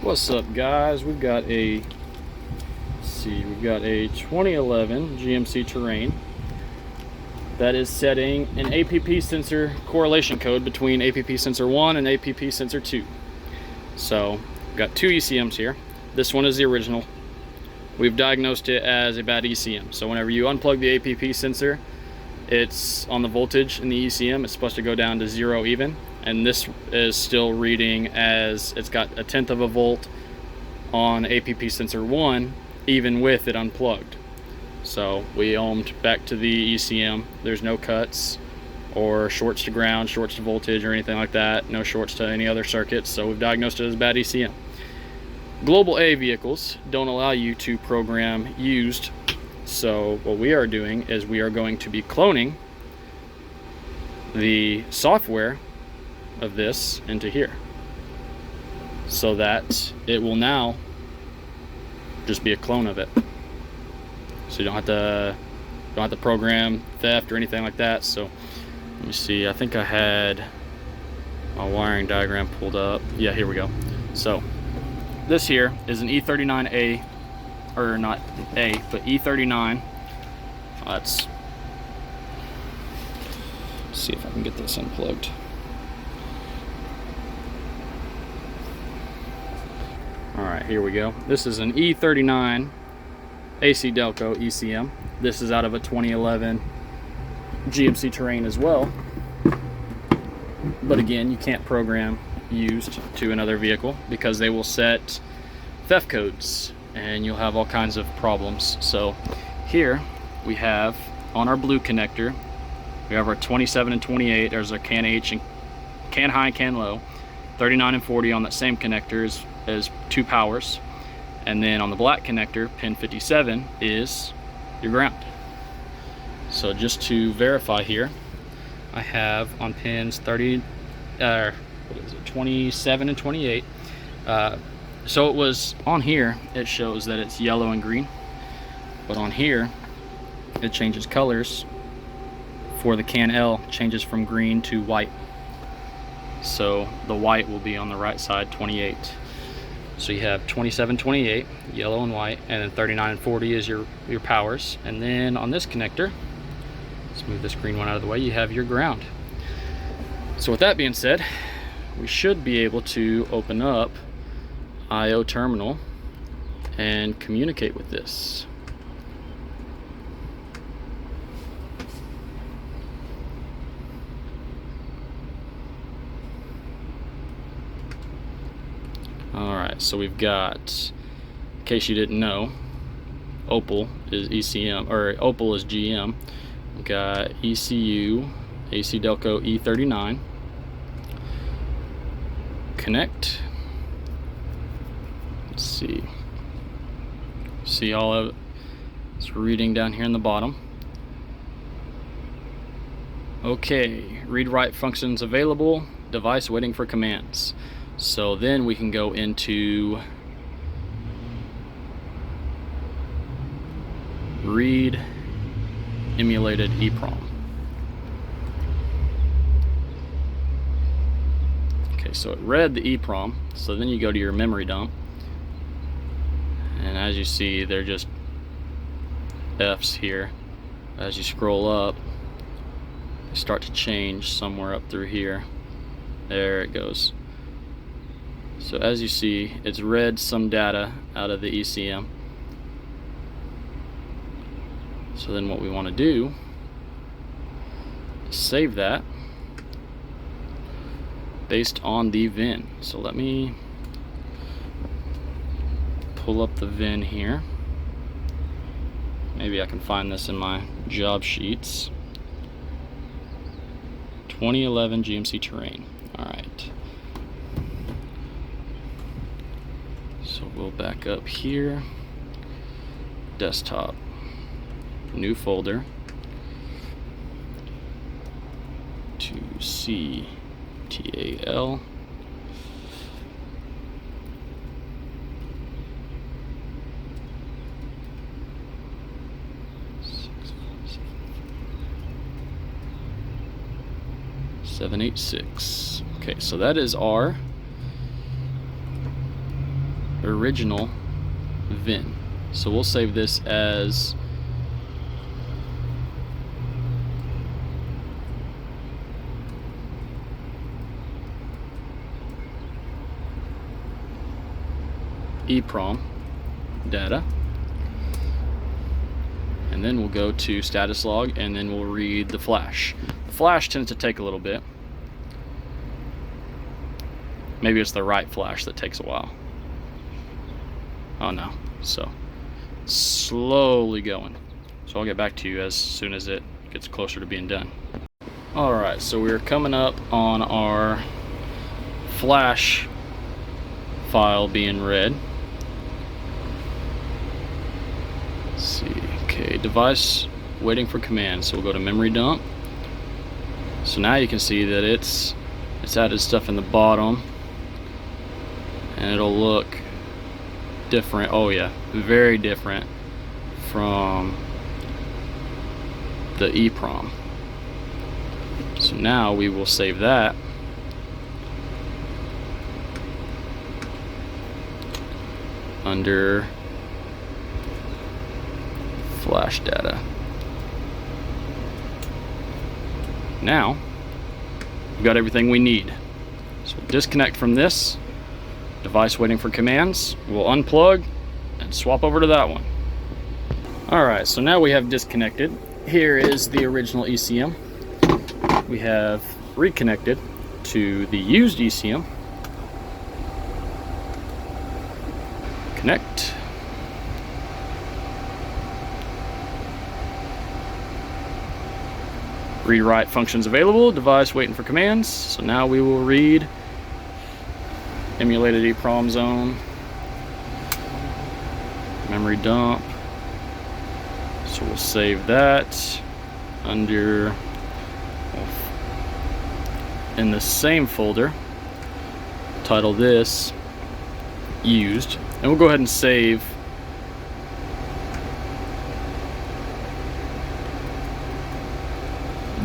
What's up, guys? We've got a 2011 GMC Terrain that is setting an APP sensor correlation code between APP sensor 1 and APP sensor 2. So we've got two ECMs here. This one is the original. We've diagnosed it as a bad ECM. So whenever you unplug the APP sensor, it's on the voltage in the ECM, it's supposed to go down to 0 even, and this is still reading as it's got 1/10 of a volt on APP sensor 1 even with it unplugged. So we ohmed back to the ECM. There's no cuts or shorts to ground, shorts to voltage, or anything like that. No shorts to any other circuits, so we've diagnosed it as bad ECM. Global A vehicles don't allow you to program used, so what we are doing is we are going to be cloning the software of this into here, so that it will now just be a clone of it. So you don't have to program theft or anything like that. So let me see, I think I had my wiring diagram pulled up. Yeah, here we go. So this here is an E39A, or not A, but E39. Let's see if I can get this unplugged. All right, here we go. This is an E39 AC Delco ECM. This is out of a 2011 GMC Terrain as well. But again, you can't program used to another vehicle because they will set theft codes and you'll have all kinds of problems. So here we have on our blue connector, we have our 27 and 28. There's our CAN H and CAN high and CAN low. 39 and 40 on that same connector is 2 powers. And then on the black connector, pin 57 is your ground. So just to verify here, I have on pins 27 and 28. So it was on here, it shows that it's yellow and green, but on here it changes colors. For the CAN L, changes from green to white. So the white will be on the right side, 28. So you have 27, 28, yellow and white, and then 39 and 40 is your powers. And then on this connector, let's move this green one out of the way, you have your ground. So with that being said, we should be able to open up IOTerminal and communicate with this. Alright, so we've got, in case you didn't know, Opal is ECM, or Opal is GM. We've got ECU, AC Delco E39. Connect. Let's see. See all of it. It's reading down here in the bottom. Okay, read-write functions available, device waiting for commands. So then we can go into read emulated EEPROM. Okay, so it read the EEPROM, so then you go to your memory dump, and as you see, they're just F's here. As you scroll up, they start to change somewhere up through here. There it goes. So as you see, it's read some data out of the ECM. So then what we want to do is save that based on the VIN. So let me pull up the VIN here. Maybe I can find this in my job sheets. 2011 GMC Terrain. All right. So we'll back up here, desktop, new folder, to CTAL, .786. Okay, so that is our original VIN. So we'll save this as EEPROM data, and then we'll go to status log, and then we'll read the flash. The flash tends to take a little bit. Maybe it's the right flash that takes a while. Oh no, so slowly going. So I'll get back to you as soon as it gets closer to being done. All right, so we're coming up on our flash file being read. Let's see, okay, device waiting for command. So we'll go to memory dump. So now you can see that it's added stuff in the bottom, and it'll look different. Oh yeah, very different from the EEPROM. So now we will save that. Under flash data. Now we've got everything we need. So we'll disconnect from this device waiting for commands. We'll unplug and swap over to that one. Alright, so now we have disconnected. Here is the original ECM. We have reconnected to the used ECM. Connect. Read-write functions available, device waiting for commands. So now we will read emulated EEPROM zone, memory dump. So we'll save that under, in the same folder, title this used, and we'll go ahead and save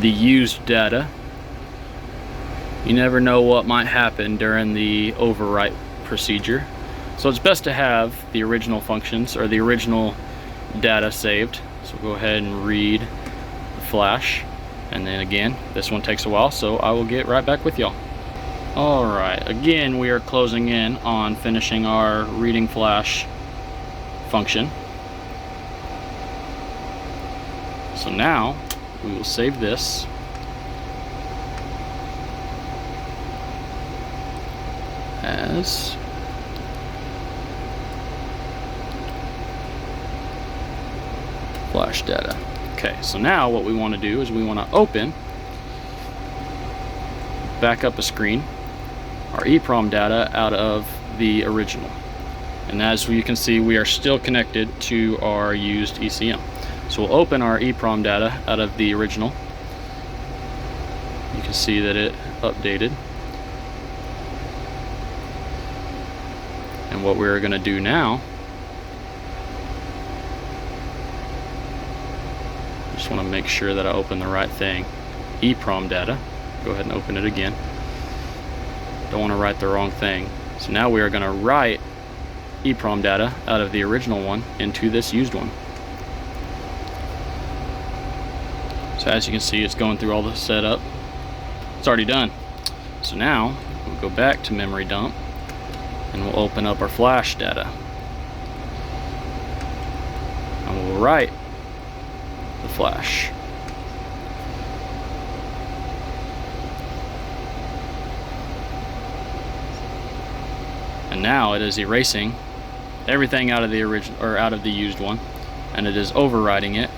the used data. You never know what might happen during the overwrite procedure, so it's best to have the original functions or the original data saved. So we'll go ahead and read the flash, and then again, this one takes a while, so I will get right back with y'all. Alright, again we are closing in on finishing our reading flash function. So now we will save this as flash data. Okay, so now what we want to do is we want to open, back up a screen, our EEPROM data out of the original. And as you can see, we are still connected to our used ECM. So we'll open our EEPROM data out of the original. You can see that it updated. And what we're going to do now, just want to make sure that I open the right thing. EEPROM data. Go ahead and open it again. Don't want to write the wrong thing. So now we are going to write EEPROM data out of the original one into this used one. So as you can see, it's going through all the setup. It's already done. So now we'll go back to memory dump and we'll open up our flash data. And we'll write the flash. And now it is erasing everything out of the original or out of the used one, and it is overriding it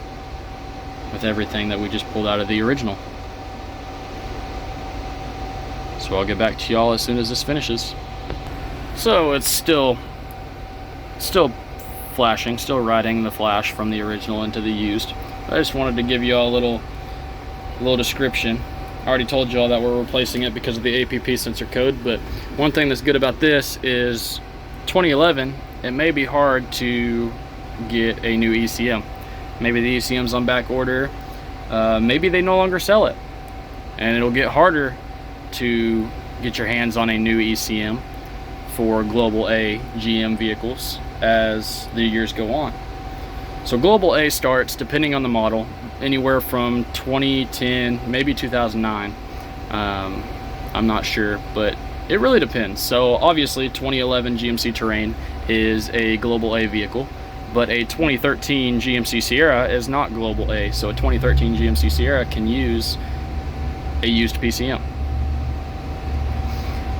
with everything that we just pulled out of the original. So I'll get back to y'all as soon as this finishes. So it's still flashing, still writing the flash from the original into the used. I just wanted to give you all a little description. I already told you all that we're replacing it because of the APP sensor code, but one thing that's good about this is 2011, it may be hard to get a new ECM. Maybe the ECM's on back order, maybe they no longer sell it, and it'll get harder to get your hands on a new ECM for Global A GM vehicles as the years go on. So Global A starts, depending on the model, anywhere from 2010, maybe 2009. I'm not sure, but it really depends. So obviously 2011 GMC Terrain is a Global A vehicle, but a 2013 GMC Sierra is not Global A. So a 2013 GMC Sierra can use a used PCM.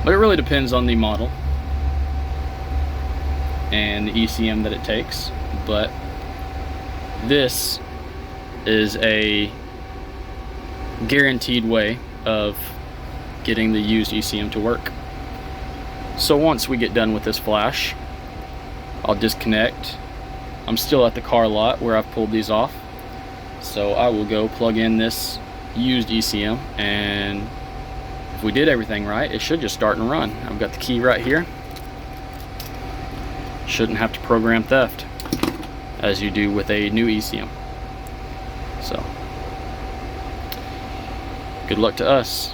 But it really depends on the model and the ECM that it takes. But this is a guaranteed way of getting the used ECM to work. So once we get done with this flash, I'll disconnect. I'm still at the car lot where I've pulled these off. So I will go plug in this used ECM, and if we did everything right, it should just start and run. I've got the key right here. Shouldn't have to program theft as you do with a new ECM. So good luck to us.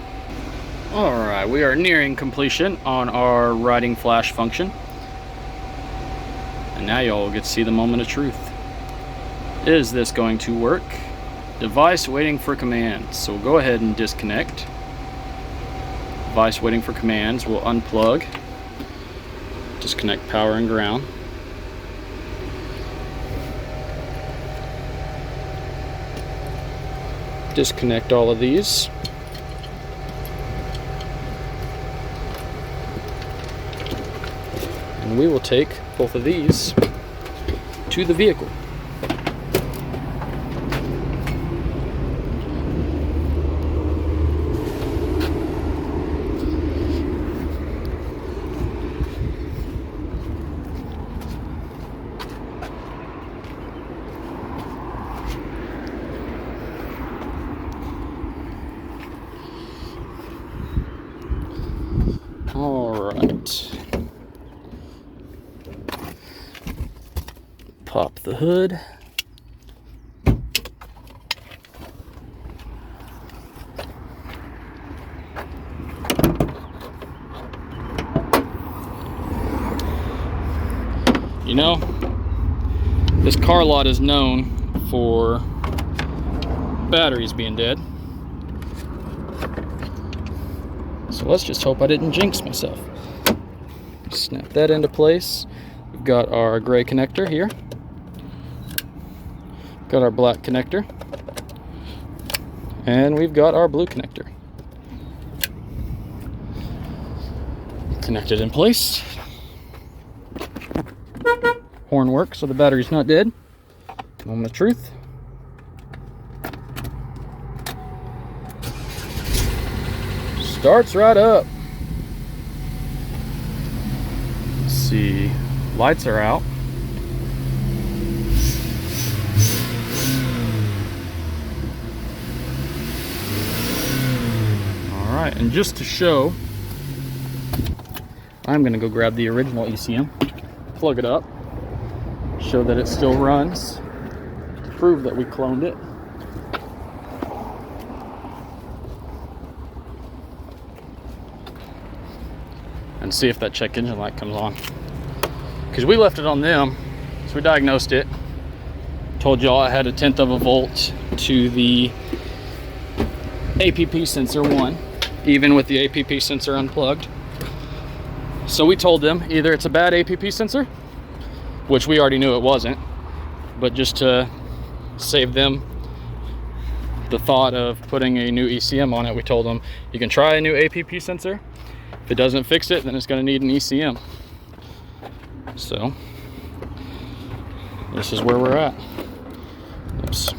Alright, we are nearing completion on our riding flash function. And now y'all get to see the moment of truth. Is this going to work? Device waiting for commands. So we'll go ahead and disconnect. Device waiting for commands. We'll unplug. Disconnect power and ground. Disconnect all of these. And we will take both of these to the vehicle. All right. Pop the hood. You know, this car lot is known for batteries being dead. So let's just hope I didn't jinx myself. Snap that into place. We've got our gray connector here. Got our black connector. And we've got our blue connector. Connected in place. Horn works, so the battery's not dead. Moment of truth. Starts right up. Let's see, lights are out. All right, and just to show, I'm gonna go grab the original ECM, plug it up, show that it still runs, to prove that we cloned it. And see if that check engine light comes on. Because we left it on them, so we diagnosed it. Told y'all I had 1/10 of a volt to the APP sensor 1, even with the APP sensor unplugged. So we told them either it's a bad APP sensor, which we already knew it wasn't, but just to save them the thought of putting a new ECM on it, we told them you can try a new APP sensor. If it doesn't fix it, then it's going to need an ECM. So this is where we're at. Oops.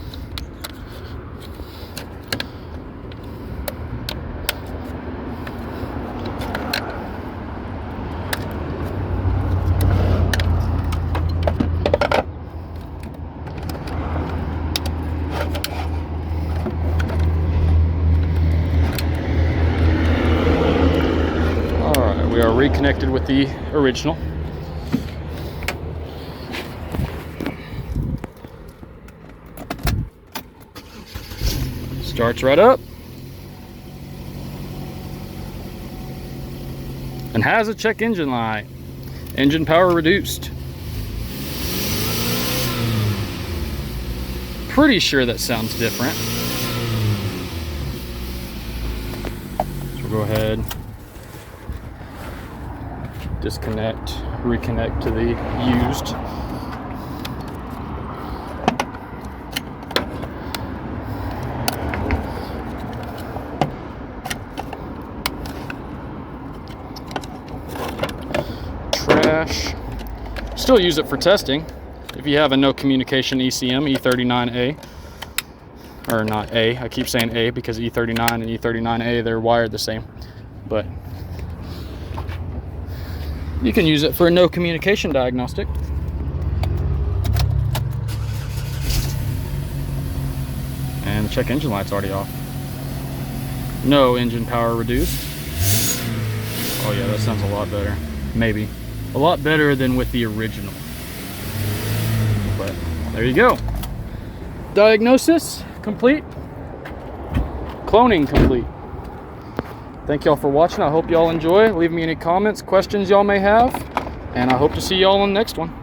We are reconnected with the original. Starts right up. And has a check engine light. engine power reduced. Pretty sure that sounds different. So we'll go ahead, disconnect, reconnect to the used. Trash. Still use it for testing. If you have a no communication ECM, E39A, or not A, I keep saying A because E39 and E39A, they're wired the same, but you can use it for a no communication diagnostic. And the check engine light's already off. No engine power reduced. Oh yeah, that sounds a lot better. Maybe. A lot better than with the original. But there you go. Diagnosis complete. Cloning complete. Thank y'all for watching. I hope y'all enjoy. Leave me any comments, questions y'all may have. And I hope to see y'all on the next one.